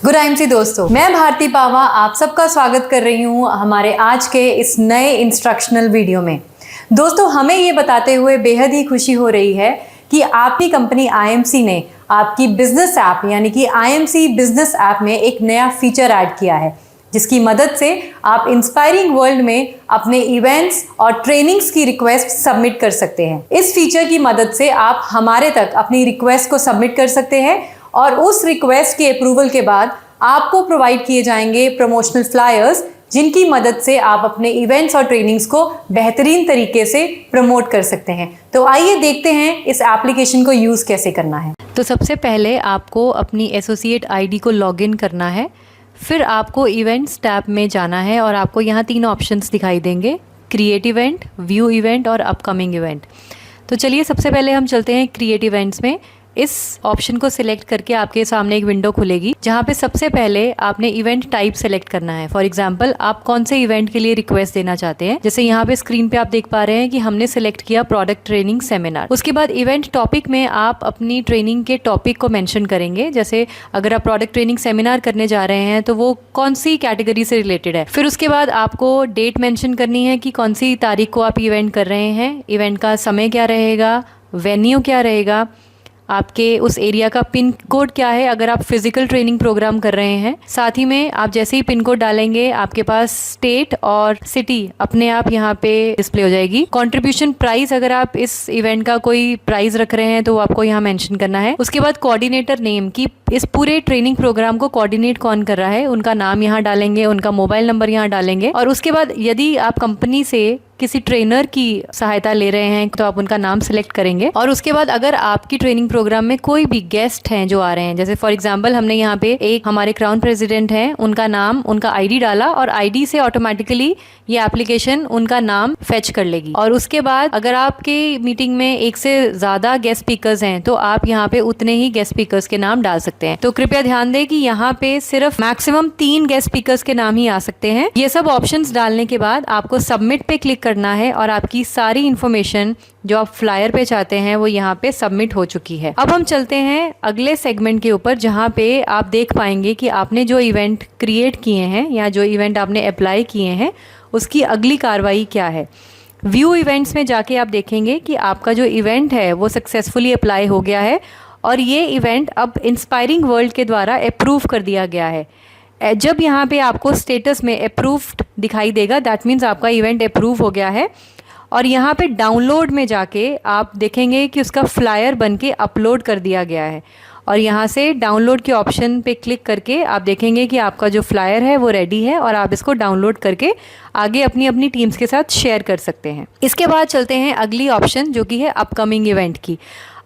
Good IMC दोस्तों, मैं भारती पावा आप सबका स्वागत कर रही हूँ हमारे आज के इस नए इंस्ट्रक्शनल वीडियो में। दोस्तों, हमें ये बताते हुए बेहद ही खुशी हो रही है कि आपकी कंपनी आईएमसी ने आपकी बिजनेस ऐप यानी कि आईएमसी बिजनेस ऐप में एक नया फीचर ऐड किया है, जिसकी मदद से आप इंस्पायरिंग वर्ल्ड में अपने इवेंट्स और ट्रेनिंग्स की रिक्वेस्ट सबमिट कर सकते हैं। इस फीचर की मदद से आप हमारे तक अपनी रिक्वेस्ट को सबमिट कर सकते हैं और उस रिक्वेस्ट के अप्रूवल के बाद आपको प्रोवाइड किए जाएंगे प्रमोशनल फ्लायर्स, जिनकी मदद से आप अपने इवेंट्स और ट्रेनिंग्स को बेहतरीन तरीके से प्रमोट कर सकते हैं। तो आइए देखते हैं इस एप्लीकेशन को यूज़ कैसे करना है। तो सबसे पहले आपको अपनी एसोसिएट आईडी को लॉगिन करना है, फिर आपको इवेंट्स टैब में जाना है और आपको यहाँ 3 ऑप्शंस दिखाई देंगे, क्रिएट इवेंट, व्यू इवेंट और अपकमिंग इवेंट। तो चलिए सबसे पहले हम चलते हैं क्रिएट इवेंट्स में। इस ऑप्शन को सिलेक्ट करके आपके सामने एक विंडो खुलेगी, जहाँ पे सबसे पहले आपने इवेंट टाइप सेलेक्ट करना है। फॉर एग्जांपल, आप कौन से इवेंट के लिए रिक्वेस्ट देना चाहते हैं। जैसे यहाँ पे स्क्रीन पे आप देख पा रहे हैं कि हमने सिलेक्ट किया प्रोडक्ट ट्रेनिंग सेमिनार। उसके बाद इवेंट टॉपिक में आप अपनी ट्रेनिंग के टॉपिक को मेंशन करेंगे। जैसे अगर आप प्रोडक्ट ट्रेनिंग सेमिनार करने जा रहे हैं तो वो कौन सी कैटेगरी से रिलेटेड है। फिर उसके बाद आपको डेट मेंशन करनी है कि कौन सी तारीख को आप इवेंट कर रहे हैं, इवेंट का समय क्या रहेगा, वेन्यू क्या रहेगा, आपके उस एरिया का पिन कोड क्या है अगर आप फिजिकल ट्रेनिंग प्रोग्राम कर रहे हैं। साथ ही में आप जैसे ही पिन कोड डालेंगे आपके पास स्टेट और सिटी अपने आप यहाँ पे डिस्प्ले हो जाएगी। कंट्रीब्यूशन प्राइस, अगर आप इस इवेंट का कोई प्राइस रख रहे हैं तो आपको यहाँ मेंशन करना है। उसके बाद कोऑर्डिनेटर नेम की इस पूरे ट्रेनिंग प्रोग्राम को कोऑर्डिनेट कौन कर रहा है, उनका नाम यहाँ डालेंगे, उनका मोबाइल नंबर यहाँ डालेंगे। और उसके बाद यदि आप कंपनी से किसी ट्रेनर की सहायता ले रहे हैं तो आप उनका नाम सिलेक्ट करेंगे। और उसके बाद अगर आपकी ट्रेनिंग प्रोग्राम में कोई भी गेस्ट हैं जो आ रहे हैं, जैसे फॉर एग्जांपल हमने यहाँ पे एक हमारे क्राउन प्रेसिडेंट हैं, उनका नाम, उनका आईडी डाला और आईडी से ऑटोमेटिकली ये एप्लीकेशन उनका नाम फेच कर लेगी। और उसके बाद अगर आपके मीटिंग में एक से ज्यादा गेस्ट स्पीकर्स हैं तो आप यहाँ पे उतने ही गेस्ट स्पीकर्स के नाम डाल सकते हैं। तो कृपया ध्यान दें कि यहाँ पे सिर्फ मैक्सिमम 3 गेस्ट स्पीकर्स के नाम ही आ सकते हैं। ये सब ऑप्शंस डालने के बाद आपको सबमिट पे क्लिक करना है और आपकी सारी इंफॉर्मेशन जो आप फ्लायर पे चाहते हैं वो यहाँ पे सबमिट हो चुकी है। अब हम चलते हैं अगले सेगमेंट के ऊपर, जहाँ पे आप देख पाएंगे कि आपने जो इवेंट क्रिएट किए हैं या जो इवेंट आपने अप्लाई किए हैं उसकी अगली कार्रवाई क्या है। व्यू इवेंट्स में जाके आप देखेंगे कि आपका जो इवेंट है वो सक्सेसफुली अप्लाई हो गया है और ये इवेंट अब इंस्पायरिंग वर्ल्ड के द्वारा अप्रूव कर दिया गया है। जब यहाँ पे आपको स्टेटस में अप्रूव्ड दिखाई देगा, दैट मीन्स आपका इवेंट अप्रूव हो गया है। और यहाँ पे डाउनलोड में जाके आप देखेंगे कि उसका फ्लायर बनके अपलोड कर दिया गया है और यहाँ से डाउनलोड के ऑप्शन पे क्लिक करके आप देखेंगे कि आपका जो फ्लायर है वो रेडी है और आप इसको डाउनलोड करके आगे अपनी अपनी टीम्स के साथ शेयर कर सकते हैं। इसके बाद चलते हैं अगली ऑप्शन जो कि है अपकमिंग इवेंट की।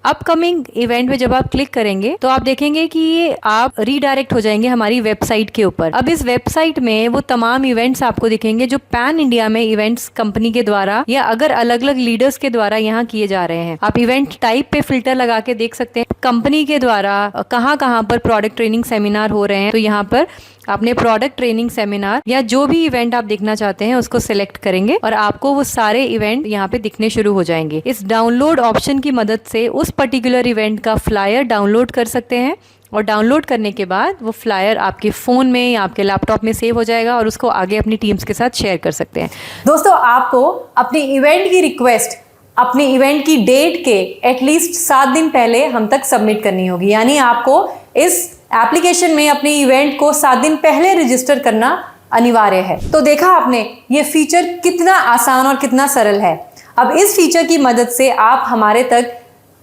अपकमिंग इवेंट में जब आप क्लिक करेंगे तो आप देखेंगे कि ये आप रीडायरेक्ट हो जाएंगे हमारी वेबसाइट के ऊपर। अब इस वेबसाइट में वो तमाम इवेंट्स आपको दिखेंगे जो पैन इंडिया में इवेंट्स कंपनी के द्वारा या अगर अलग अलग लीडर्स के द्वारा यहाँ किए जा रहे हैं। आप इवेंट टाइप पे फिल्टर लगा के देख सकते हैं कंपनी के द्वारा कहाँ कहाँ पर प्रोडक्ट ट्रेनिंग सेमिनार हो रहे हैं। तो यहाँ पर आपने प्रोडक्ट ट्रेनिंग सेमिनार या जो भी इवेंट आप देखना चाहते हैं उसको सिलेक्ट करेंगे और आपको वो सारे इवेंट यहाँ पे दिखने शुरू हो जाएंगे। इस डाउनलोड ऑप्शन की मदद से उस पर्टिकुलर इवेंट का फ्लायर डाउनलोड कर सकते हैं और डाउनलोड करने के बाद वो फ्लायर आपके फ़ोन में या आपके लैपटॉप में सेव हो जाएगा और उसको आगे अपनी टीम्स के साथ शेयर कर सकते हैं। दोस्तों, आपको अपनी इवेंट की रिक्वेस्ट अपने इवेंट की डेट के एटलीस्ट 7 दिन पहले हम तक सबमिट करनी होगी। यानी आपको इस एप्लीकेशन में अपने इवेंट को 7 दिन पहले रजिस्टर करना अनिवार्य है। तो देखा आपने ये फीचर कितना आसान और कितना सरल है। अब इस फीचर की मदद से आप हमारे तक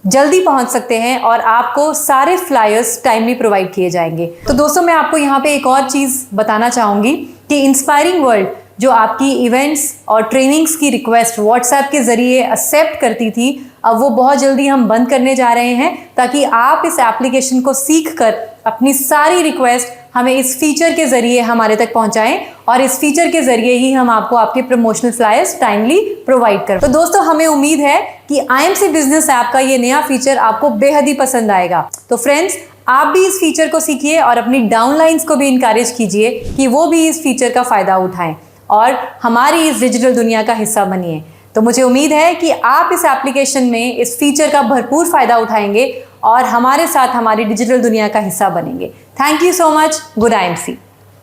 जल्दी पहुंच सकते हैं और आपको सारे फ्लायर्स टाइमली प्रोवाइड किए जाएंगे। तो दोस्तों, मैं आपको यहाँ पे एक और चीज़ बताना चाहूँगी कि इंस्पायरिंग वर्ल्ड जो आपकी इवेंट्स और ट्रेनिंग्स की रिक्वेस्ट व्हाट्सएप के ज़रिए एक्सेप्ट करती थी, अब वो बहुत जल्दी हम बंद करने जा रहे हैं ताकि आप इस एप्लीकेशन को सीख कर अपनी सारी रिक्वेस्ट हमें इस फीचर के ज़रिए हमारे तक पहुंचाएं और इस फीचर के ज़रिए ही हम आपको आपके प्रमोशनल फ्लायर्स टाइमली प्रोवाइड करें। तो दोस्तों, हमें उम्मीद है कि आईएमसी बिजनेस ऐप का ये नया फीचर आपको बेहद ही पसंद आएगा। तो फ्रेंड्स, आप भी इस फीचर को सीखिए और अपनी डाउनलाइंस को भी इनकरेज कीजिए कि वो भी इस फीचर का फ़ायदा उठाएं और हमारी इस डिजिटल दुनिया का हिस्सा बनिए। तो मुझे उम्मीद है कि आप इस एप्लीकेशन में इस फीचर का भरपूर फ़ायदा उठाएंगे और हमारे साथ हमारी डिजिटल दुनिया का हिस्सा बनेंगे। Thank you so much, good IMC।